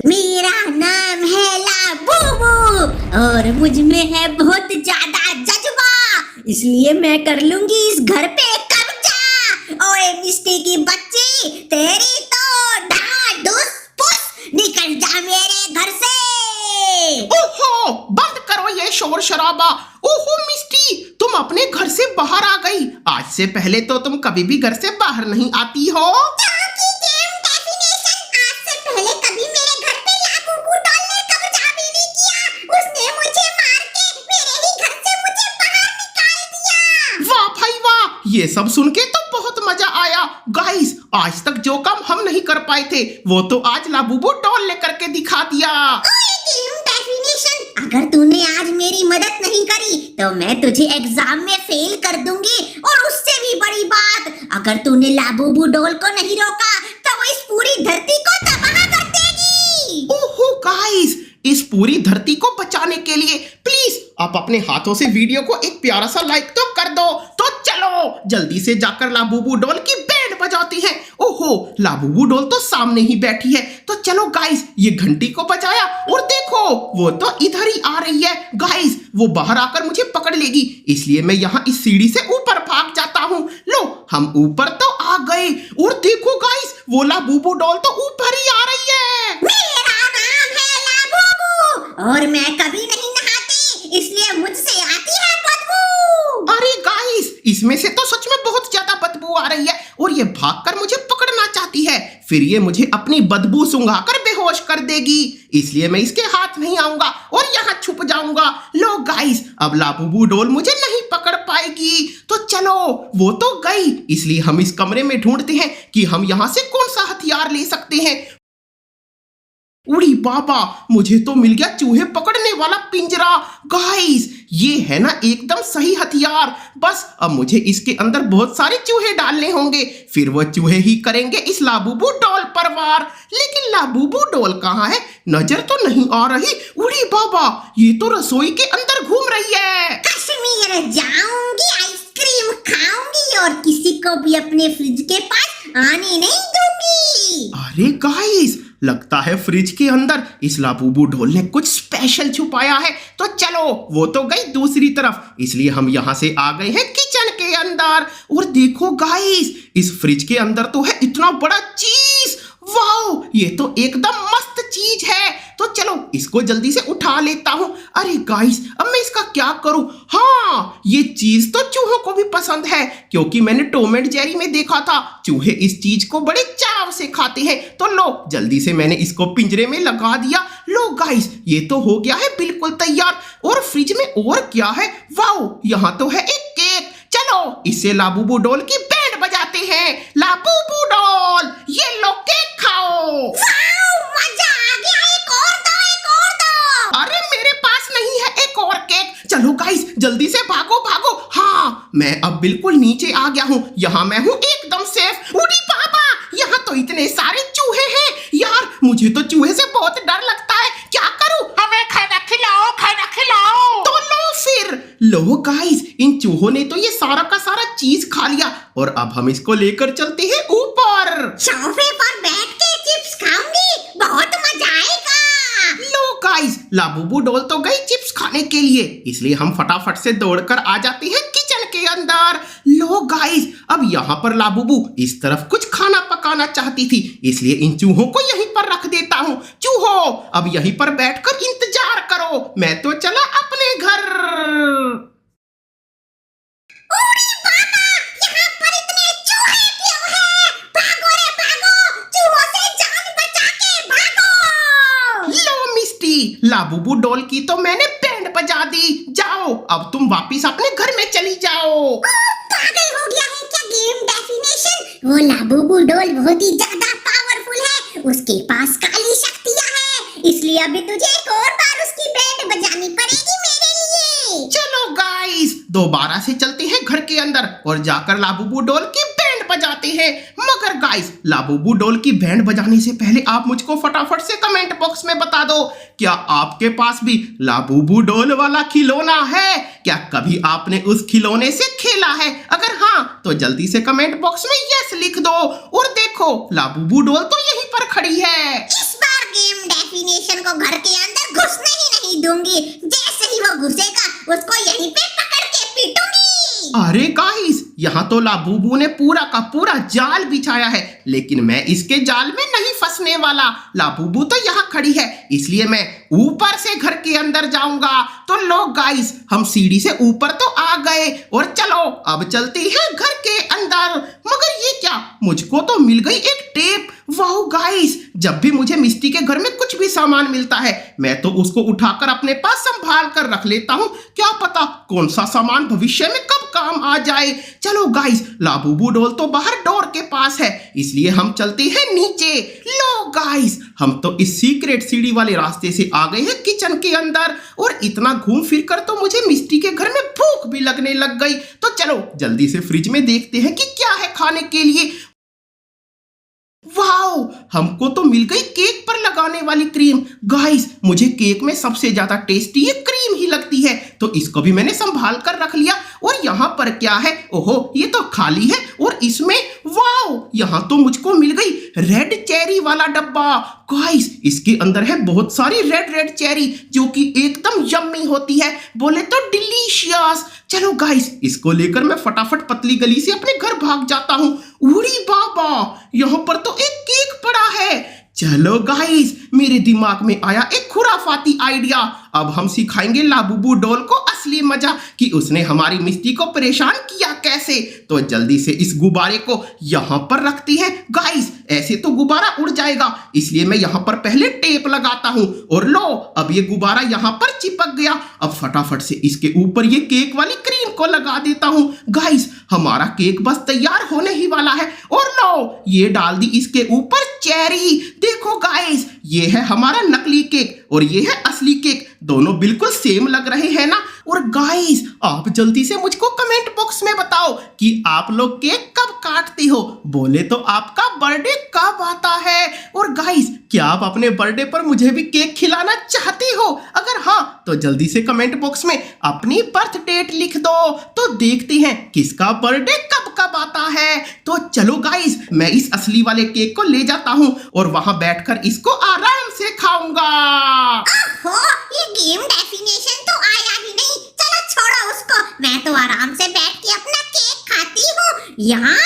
मेरा नाम है लाबूबू और मुझ में है बहुत ज्यादा जज्बा, इसलिए मैं कर लूंगी इस घर पे कब्जा। ओए मिस्टी की बच्ची, तेरी तो ढाढूस पुस, निकल जा मेरे घर से। ओहो, बंद करो ये शोर शराबा। ओहो मिस्टी, तुम अपने घर से बाहर आ गई। आज से पहले तो तुम कभी भी घर से बाहर नहीं आती हो। ये सब सुन के तो बहुत मजा आया। गाइस, आज तक जो काम हम नहीं कर पाए थे वो तो आज लाबूबू डॉल लेकर के दिखा दिया। अगर तूने आज मेरी मदद नहीं करी तो मैं तुझे एग्जाम में फेल कर दूंगी, और उससे भी बड़ी बात, अगर तूने लाबूबू डॉल को नहीं रोका तो वो इस पूरी धरती को तबाह कर देगी। ओहो गाइस, इस पूरी धरती को बचाने के लिए प्लीज आप अपने हाथों से वीडियो को एक प्यारा सा लाइक तो कर दो। तो चलो जल्दी से जाकर लाबूबू डॉल की बैंड बजाती है। ओहो, लाबूबू डॉल तो सामने ही बैठी है। तो चलो गाइस, ये घंटी को बजाया और देखो वो तो इधर ही आ रही है। गाइस, वो बाहर आकर मुझे पकड़ लेगी, इसलिए मैं यहाँ इस सीढ़ी से ऊपर भाग जाता हूँ। लो, हम ऊपर तो आ गए और देखो गाइस, वो लाबूबू डॉल तो ऊपर ही आ रही है। मेरा नाम है लाबूबू और मैं कभी नहीं नहाती, इसलिए मुझसे आती है बदबू। अरे गाइस, इसमें से तो सच में बहुत ज्यादा बदबू आ रही है और ये भागकर मुझे पकड़ना चाहती है। फिर ये मुझे अपनी बदबू सूंघाकर बेहोश कर देगी, इसलिए मैं इसके हाथ नहीं आऊंगा और यहाँ छुप जाऊंगा। लो गाइस, अब लाबूबू डॉल मुझे नहीं पकड़ पाएगी। तो चलो, वो तो गई, इसलिए हम इस कमरे में ढूंढते हैं कि हम यहाँ से कौन सा हथियार ले सकते हैं। उड़ी बाबा, मुझे तो मिल गया चूहे पकड़ने वाला पिंजरा। गाइस, ये है ना एकदम सही हथियार। बस अब मुझे इसके अंदर बहुत सारे चूहे डालने होंगे, फिर वो चूहे ही करेंगे इस लाबूबू डॉल पर वार। लेकिन लाबूबू डॉल कहाँ है? नजर तो नहीं आ रही। उड़ी बाबा, ये तो रसोई के अंदर घूम रही है। कश्मीर जाऊंगी, आइसक्रीम खाऊंगी और किसी को भी अपने फ्रिज के पास आने नहीं दूंगी। अरे गाइस, लगता है फ्रिज के अंदर इस लाबूबू डॉल ने कुछ स्पेशल छुपाया है। तो चलो, वो तो गई दूसरी तरफ, इसलिए हम यहाँ से आ गए हैं किचन के अंदर। और देखो गाइस, इस फ्रिज के अंदर तो है इतना बड़ा चीज। वाओ, ये तो एकदम मस्त चीज है। तो चलो इसको जल्दी से उठा लेता हूँ। अरे गाइस, अब मैं इसका क्या करूँ? हाँ, ये चीज तो चूहों को भी पसंद है, क्योंकि मैंने टॉम एंड जेरी में देखा था चूहे इस चीज को बड़े चाव से खाते हैं। तो लो, जल्दी से मैंने इसको पिंजरे में लगा दिया। लो गाइस, ये तो हो गया है बिल्कुल तैयार। और फ्रिज में और क्या है? वाओ, यहाँ तो है एक केक। चलो इससे लाबूबू डॉल की बैंड बजाते हैं। लाबूबू डॉल, ये लो केक खाओ। मजा आ गया, एक और दो, एक और दो। अरे मेरे पास नहीं है एक और केक। चलो गाइस, जल्दी से भागो भागो। हाँ, मैं अब बिल्कुल नीचे आ गया हूँ, यहाँ मैं हूँ एकदम सेफ। उड़ी बाबा, यहाँ तो इतने सारे चूहे हैं यार, मुझे तो चूहे से बहुत डर लगता है। क्या करूँ? हमें खाना खिलाओ, खाना खिलाओ। तो लो फिर। लो गाइस, इन चूहों ने तो ये सारा का सारा चीज खा लिया और अब हम इसको लेकर चलते हैं ऊपर। सोफे पर बैठ के चिप्स खाऊंगी, बहुत मजा आएगा। लो गाइस, लाबूबू डॉल तो गई चिप्स खाने के लिए, इसलिए हम फटाफट से दौड़कर आ जाते हैं किचन के अंदर। लो गाइस, अब यहाँ पर लाबूबू इस तरफ कुछ खाना पकाना चाहती थी, इसलिए इन चूहों को यहीं पर रख देता हूँ। चूहों, अब यहीं पर बैठकर इंतजार करो, मैं तो चला अपने घर। लाबूबू डॉल की तो मैंने बैंड बजा दी। जाओ, अब तुम वापिस अपने घर में चली जाओ। पागल हो गया है क्या गेम डेफिनेशन? वो लाबूबू डॉल बहुत ही ज्यादा पावरफुल है, उसके पास काली शक्तियां हैं, इसलिए अभी तुझे एक और बार उसकी बैंड बजानी पड़ेगी मेरे लिए। चलो गाइस, दोबारा से चलते हैं घर के अंदर और जाकर लाबूबू डॉल की बैंड बजाते हैं। मगर गाइस, लाबूबू डॉल की बैंड बजाने से पहले आप मुझको फटाफट से कमेंट बॉक्स में बता दो, क्या आपके पास भी लाबूबू डॉल वाला खिलौना है? क्या कभी आपने उस खिलौने से खेला है? अगर हाँ, तो जल्दी से कमेंट बॉक्स में यस लिख दो। और देखो, लाबूबू डॉल तो यहीं पर खड़ी है। इस बार गेम डेफिनेशन किचन को घर के अंदर घुसने ही नहीं दूंगी। जैसे ही वो घुसेगा उसको यहीं पे पकड़ के पीटूंगी। अरे गाइस, यहाँ तो लाबूबू ने पूरा का पूरा जाल बिछाया है, लेकिन मैं इसके जाल में नहीं फंसने वाला। लाबूबू तो यहाँ खड़ी है, इसलिए मैं ऊपर से घर के अंदर जाऊंगा। तो लो गाइस, हम सीढ़ी से ऊपर तो आ गए और चलो अब चलते हैं घर के अंदर। मगर ये क्या, मुझको तो मिल गई एक टेप। वाह गाइस, जब भी मुझे मिस्टी के घर में कुछ भी सामान मिलता है मैं तो उसको उठाकर अपने पास संभाल कर रख लेता हूँ। क्या पता कौन सा सामान भविष्य में कब काम आ जाए। चलो गाइस, लाबूबू डॉल तो बाहर डोर के पास है, इसलिए हम चलते हैं नीचे। लो गाइस, हम तो इस सीक्रेट सीढ़ी वाले रास्ते से आ गए हैं किचन के अंदर, और इतना घूम फिर कर तो मुझे मिस्टी के घर में भूख भी लगने लग गई। तो चलो जल्दी से फ्रिज में देखते हैं कि क्या है खाने के लिए। वाओ, हमको तो मिल गई केक पर लगाने वाली क्रीम। गाइस, मुझे केक में सबसे ज्यादा टेस्टी ये क्रीम ही लगती है, तो इसको भी मैंने संभाल कर रख लिया। और यहाँ पर क्या है? ओहो, ये तो खाली है। और इसमें वाओ, यहाँ तो मुझको मिल गई रेड चेरी वाला डब्बा। गाइस, इसके अंदर है बहुत सारी रेड चेरी जो कि एकदम यम्मी होती है, बोले तो डिलीशियस। चलो गाइस, इसको लेकर मैं फटाफट पतली गली से अपने घर भाग जाता हूँ। उड़ी बाबा, यहाँ पर तो एक केक पड़ा है। चलो गाइस, मेरे दिमाग में आया एक खुराफाती आइडिया। अब हम सिखाएंगे लाबूबू डॉल को असली मजा कि उसने हमारी मिस्टी को परेशान किया कैसे। तो जल्दी से इस गुब्बारे को यहाँ पर रखती है। गाइस, ऐसे तो गुब्बारा उड़ जाएगा, इसलिए मैं यहाँ पर पहले टेप लगाता हूँ। और लो, अब ये गुब्बारा यहाँ पर चिपक गया। अब फटाफट से इसके ऊपर ये केक वाली क्रीम को लगा देता हूँ। गाइस, हमारा केक बस तैयार होने ही वाला है। और लो, ये डाल दी इसके ऊपर चेरी। देखो गाइस, ये है हमारा नकली केक और ये है असली केक, दोनों बिल्कुल सेम लग रहे हैं ना। और गाइस, आप जल्दी से मुझको कमेंट बॉक्स में बताओ कि आप लोग केक कब काटते हो, बोले तो आपका बर्थडे कब आता है। और गाइस, क्या आप अपने बर्थडे पर मुझे भी केक खिलाना चाहते हो? अगर हाँ, तो जल्दी से कमेंट बॉक्स में अपनी बर्थ डेट लिख दो, तो देखते हैं किसका बर्थडे कब कब आता है। तो चलो गाइस, मैं इस असली वाले केक को ले जाता हूँ और वहां बैठकर इसको आराम से खाऊंगा। ओहो, ये गेम डेफिनेशन तो आया ही नहीं। चलो छोड़ो उसको, मैं तो आराम से बैठ के अपना केक खाती हूँ। यहाँ